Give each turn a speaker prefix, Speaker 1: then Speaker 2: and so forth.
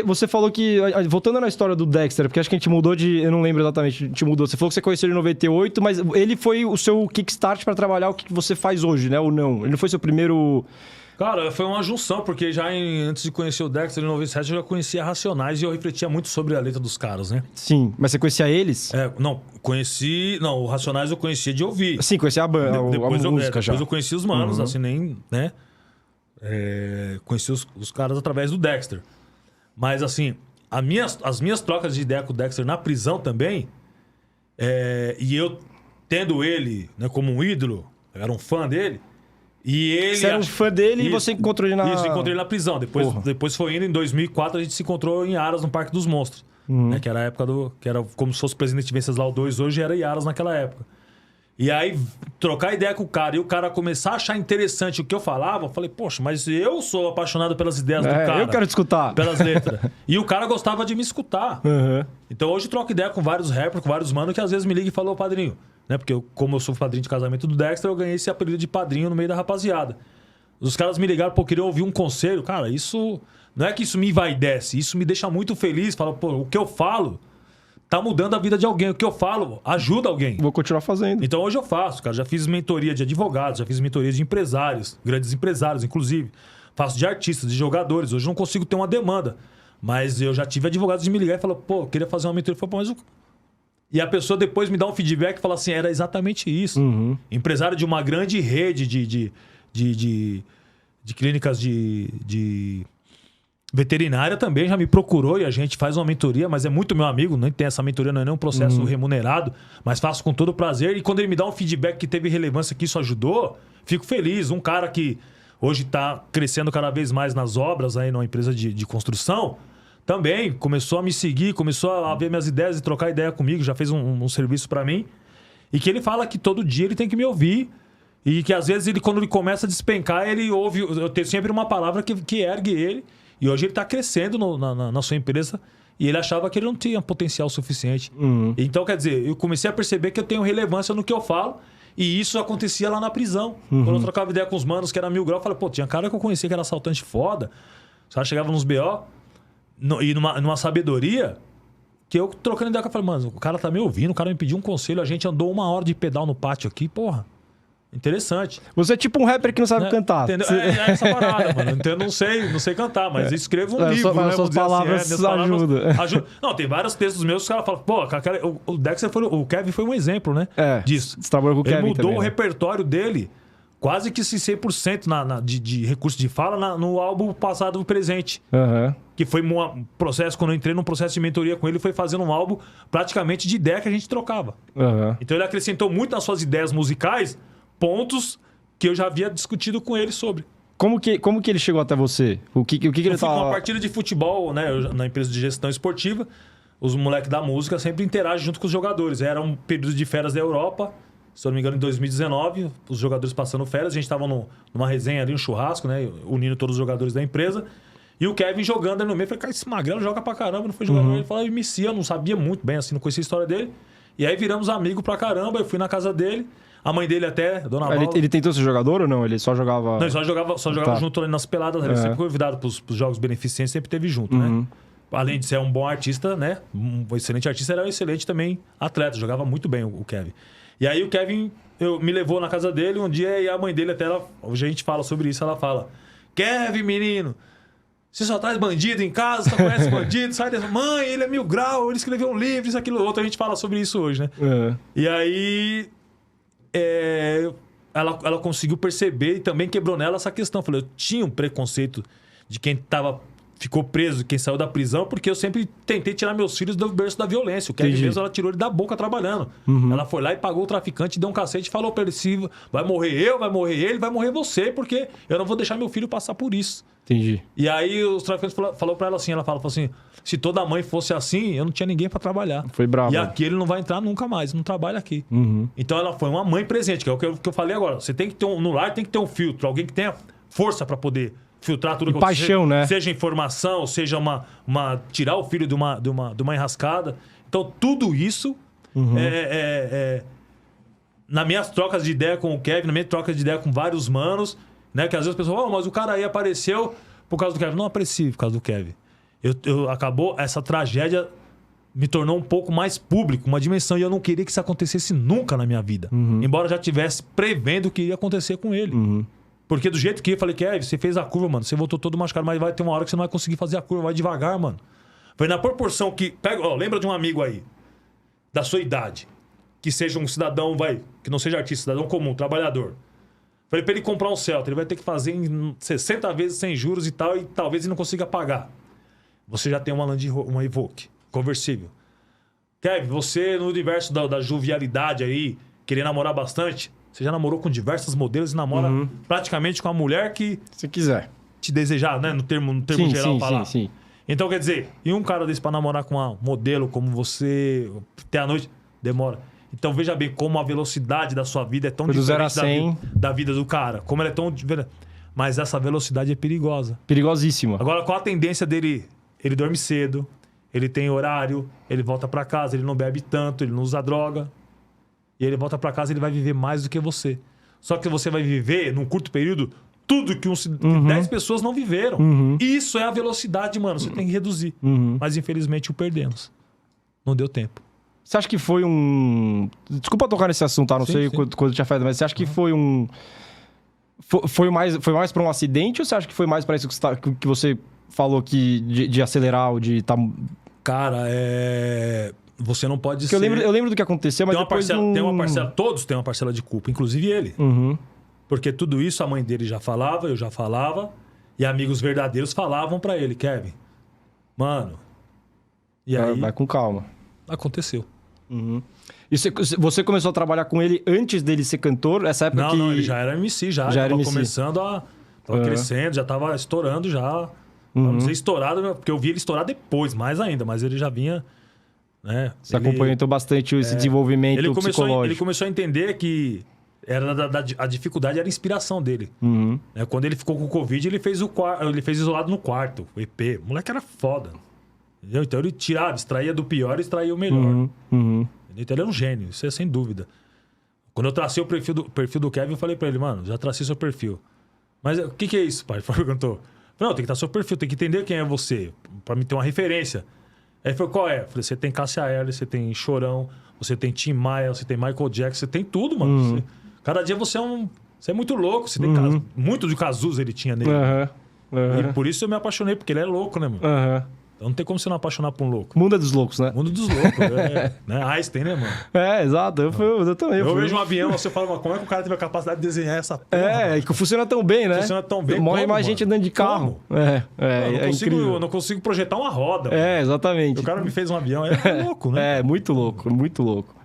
Speaker 1: Você falou que, voltando na história do Dexter, porque acho que a gente mudou de... Eu não lembro exatamente, a gente mudou. Você falou que você conheceu ele em 98, mas ele foi o seu kickstart pra trabalhar o que você faz hoje, né? Ou não? Ele não foi seu primeiro...
Speaker 2: Cara, foi uma junção, porque já antes de conhecer o Dexter em 97, eu já conhecia Racionais e eu refletia muito sobre a letra dos caras, né?
Speaker 1: Sim, mas você conhecia eles?
Speaker 2: Não, conheci... Não, o Racionais eu conhecia de ouvir.
Speaker 1: Sim, conhecia a banda,
Speaker 2: Depois
Speaker 1: a música já.
Speaker 2: Depois eu conheci os manos, assim, nem... né? Conheci os caras através do Dexter. Mas, assim, as minhas trocas de ideia com o Dexter na prisão também, e eu tendo ele, né, como um ídolo, eu era um fã dele, e ele...
Speaker 1: Você era um fã dele e você encontrou ele na...
Speaker 2: Isso, encontrei ele na prisão. Depois foi indo, em 2004, a gente se encontrou em Aras, no Parque dos Monstros. Né, que era a época do... Que era como se fosse o Presidente Venceslau II, hoje era em Aras naquela época. E aí, trocar ideia com o cara e o cara começar a achar interessante o que eu falava, eu falei, poxa, mas eu sou apaixonado pelas ideias do cara.
Speaker 1: Eu quero te escutar.
Speaker 2: Pelas letras. E o cara gostava de me escutar. Então hoje troco ideia com vários rappers, com vários manos que às vezes me ligam e falam, ô padrinho, né? Porque como eu sou padrinho de casamento do Dexter, eu ganhei esse apelido de padrinho no meio da rapaziada. Os caras me ligaram, pô, queria ouvir um conselho. Cara, isso... Não é que isso me envaidece, isso me deixa muito feliz. Fala, pô, o que eu falo tá mudando a vida de alguém. O que eu falo ajuda alguém.
Speaker 1: Vou continuar fazendo.
Speaker 2: Então hoje eu faço, cara. Já fiz mentoria de advogados, já fiz mentoria de empresários, grandes empresários, inclusive. Faço de artistas, de jogadores. Hoje eu não consigo ter uma demanda. Mas eu já tive advogados de me ligar e falar, pô, eu queria fazer uma mentoria. Eu falei, pô, mas E a pessoa depois me dá um feedback e fala assim, era exatamente isso. Empresário de uma grande rede de clínicas de veterinária também já me procurou e a gente faz uma mentoria, mas é muito meu amigo, nem tem essa mentoria, não é nem um processo remunerado, mas faço com todo prazer. E quando ele me dá um feedback que teve relevância, que isso ajudou, fico feliz. Um cara que hoje está crescendo cada vez mais nas obras aí numa empresa de construção, também começou a me seguir, começou a ver minhas ideias e trocar ideia comigo, já fez um serviço para mim. E que ele fala que todo dia ele tem que me ouvir. E que às vezes, quando ele começa a despencar, ele ouve... Eu tenho sempre uma palavra que ergue ele. E hoje ele está crescendo na sua empresa e ele achava que ele não tinha potencial suficiente. Então, quer dizer, eu comecei a perceber que eu tenho relevância no que eu falo e isso acontecia lá na prisão. Quando eu trocava ideia com os manos que era 1000 graus, eu falei, pô, tinha cara que eu conhecia que era assaltante foda. Os caras chegavam nos BO e numa sabedoria que eu trocando ideia com ele, falei, mano, o cara tá me ouvindo, o cara me pediu um conselho, a gente andou 1 hora de pedal no pátio aqui, porra. Interessante.
Speaker 1: Você é tipo um rapper que não sabe cantar.
Speaker 2: Entendeu? É essa parada, mano. Então, eu não sei cantar, mas escrevo um livro, né?
Speaker 1: Suas palavras ajudam.
Speaker 2: Não, tem vários textos meus que os caras falam, pô, o Dexter o Kevin foi um exemplo, né? Disso.
Speaker 1: Você trabalhou com o Kevin
Speaker 2: Ele mudou
Speaker 1: também,
Speaker 2: o repertório dele, quase que 100% de recurso de fala no álbum passado do presente. Que foi um processo, quando eu entrei num processo de mentoria com ele, foi fazendo um álbum praticamente de ideia que a gente trocava. Então ele acrescentou muito nas suas ideias musicais pontos que eu já havia discutido com ele sobre.
Speaker 1: Como que ele chegou até você? O que ele
Speaker 2: tava...
Speaker 1: tava...
Speaker 2: Uma partida de futebol, né? Na empresa de gestão esportiva, os moleques da música sempre interagem junto com os jogadores. Era um período de férias da Europa, se eu não me engano, em 2019, os jogadores passando férias, a gente tava numa resenha ali, um churrasco, né? Unindo todos os jogadores da empresa. E o Kevin jogando ali no meio. Eu falei, cara, esse magrelo joga pra caramba, não foi jogador. Ele falou, MC, eu não sabia muito bem, assim, não conhecia a história dele. E aí viramos amigos pra caramba, eu fui na casa dele. A mãe dele até, Dona Val...
Speaker 1: Ele tentou ser jogador ou não? Ele só jogava...
Speaker 2: Não, ele só jogava junto ali nas peladas. Ele sempre convidado pros jogos beneficentes, sempre teve junto, né? Além de ser um bom artista, né? Um excelente artista, era um excelente também atleta. Jogava muito bem o Kevin. E aí o Kevin me levou na casa dele um dia e a mãe dele até... Hoje a gente fala sobre isso, ela fala... Kevin, menino... Você só traz bandido em casa, só conhece bandido, sai dessa... Mãe, ele é 1000 graus, ele escreveu um livro, isso, aquilo, outro. A gente fala sobre isso hoje, né? E aí... Ela conseguiu perceber e também quebrou nela essa questão. Falei, eu tinha um preconceito de quem ficou preso, quem saiu da prisão, porque eu sempre tentei tirar meus filhos do berço da violência. O Kevin mesmo, ela tirou ele da boca trabalhando. Ela foi lá e pagou o traficante, deu um cacete e falou pra ele, se vai morrer eu, vai morrer ele, vai morrer você, porque eu não vou deixar meu filho passar por isso.
Speaker 1: Entendi.
Speaker 2: E aí os traficantes falou pra ela assim, ela falou assim, se toda mãe fosse assim, eu não tinha ninguém pra trabalhar.
Speaker 1: Foi bravo.
Speaker 2: E aqui ele não vai entrar nunca mais, não trabalha aqui. Então ela foi uma mãe presente, que é o que eu falei agora. Você tem que ter no lar tem que ter um filtro, alguém que tenha força pra poder filtrar tudo que
Speaker 1: paixão, né?
Speaker 2: Seja informação, seja tirar o filho de uma enrascada. Então tudo isso nas minhas trocas de ideia com o Kevin, nas minhas trocas de ideia com vários manos, né? Que às vezes as pessoas falam, mas o cara aí apareceu por causa do Kevin. Não apareci por causa do Kevin. Acabou essa tragédia, me tornou um pouco mais público, uma dimensão, e eu não queria que isso acontecesse nunca na minha vida. Embora eu já estivesse prevendo o que ia acontecer com ele. Porque do jeito que eu falei, Kevin, você fez a curva, mano, você voltou todo machucado, mas vai ter uma hora que você não vai conseguir fazer a curva, vai devagar, mano. Foi na proporção que... lembra de um amigo aí, da sua idade, que seja um cidadão, que não seja artista, cidadão comum, trabalhador. Falei pra ele comprar um Celta, ele vai ter que fazer em 60 vezes sem juros e tal, e talvez ele não consiga pagar. Você já tem uma Evoque, conversível. Kevin, você no universo da jovialidade aí, querer namorar bastante, você já namorou com diversos modelos e namora praticamente com a mulher que...
Speaker 1: Se quiser.
Speaker 2: Te desejar, né? No termo
Speaker 1: Sim,
Speaker 2: geral
Speaker 1: sim,
Speaker 2: falar.
Speaker 1: sim.
Speaker 2: Então, quer dizer, e um cara desse pra namorar com uma modelo como você, até a noite, demora. Então, veja bem como a velocidade da sua vida é tão
Speaker 1: do 0 a
Speaker 2: diferente
Speaker 1: 100.
Speaker 2: da vida do cara. Como ela é tão... Mas essa velocidade é perigosa.
Speaker 1: Perigosíssima.
Speaker 2: Agora, qual a tendência dele? Ele dorme cedo, ele tem horário, ele volta pra casa, ele não bebe tanto, ele não usa droga. E ele volta pra casa e ele vai viver mais do que você. Só que você vai viver, num curto período, tudo que 10 pessoas não viveram. Isso é a velocidade, mano. Você tem que reduzir. Mas, infelizmente, o perdemos. Não deu tempo.
Speaker 1: Você acha que foi um... Desculpa tocar nesse assunto, tá? Não sei quando tinha feito, mas você acha que foi um... Foi mais pra um acidente ou você acha que foi mais pra isso que você falou que de acelerar ou de...
Speaker 2: Cara, você não pode ser...
Speaker 1: Eu lembro do que aconteceu, mas
Speaker 2: tem uma parcela... Todos têm uma parcela de culpa, inclusive ele. Porque tudo isso a mãe dele já falava, eu já falava, e amigos verdadeiros falavam pra ele, Kevin, mano... E aí...
Speaker 1: Vai com calma.
Speaker 2: Aconteceu.
Speaker 1: E você começou a trabalhar com ele antes dele ser cantor? Essa época
Speaker 2: Não, ele já era MC, já
Speaker 1: era
Speaker 2: tava
Speaker 1: MC.
Speaker 2: começando a... Tava crescendo, já tava estourando já. Vamos dizer estourado, porque eu vi ele estourar depois, mais ainda. Mas ele já vinha... Né,
Speaker 1: Você acompanhou então bastante esse desenvolvimento psicológico.
Speaker 2: Ele começou a entender que a dificuldade era a inspiração dele. Quando ele ficou com o Covid, ele fez isolado no quarto, o EP. O moleque era foda. Entendeu? Então ele extraía do pior e extraía o melhor. Então ele é um gênio, isso é sem dúvida. Quando eu tracei o perfil do Kevin, eu falei pra ele, mano, já tracei seu perfil. Mas o que é isso, pai? Ele perguntou. Não, tem que estar seu perfil, tem que entender quem é você, pra me ter uma referência. Aí ele falou, qual é? Eu falei, você tem Cássia Eller, você tem Chorão, você tem Tim Maia, você tem Michael Jackson, você tem tudo, mano. Cada dia você é muito louco, você tem muito de Cazuza ele tinha nele. E por isso eu me apaixonei, porque ele é louco, né, mano? Então não tem como você não apaixonar por um louco.
Speaker 1: Mundo é dos loucos, né?
Speaker 2: Mundo dos loucos, né? Einstein, né, mano?
Speaker 1: Exato. Eu também.
Speaker 2: Eu vejo um avião, você fala, mas como é que o cara teve a capacidade de desenhar essa porra?
Speaker 1: Que funciona tão bem, né?
Speaker 2: Funciona tão bem.
Speaker 1: Morre
Speaker 2: como,
Speaker 1: mais gente dentro de carro.
Speaker 2: Eu não consigo projetar uma roda.
Speaker 1: Exatamente.
Speaker 2: O cara me fez um avião, é louco, né?
Speaker 1: Muito louco, muito louco.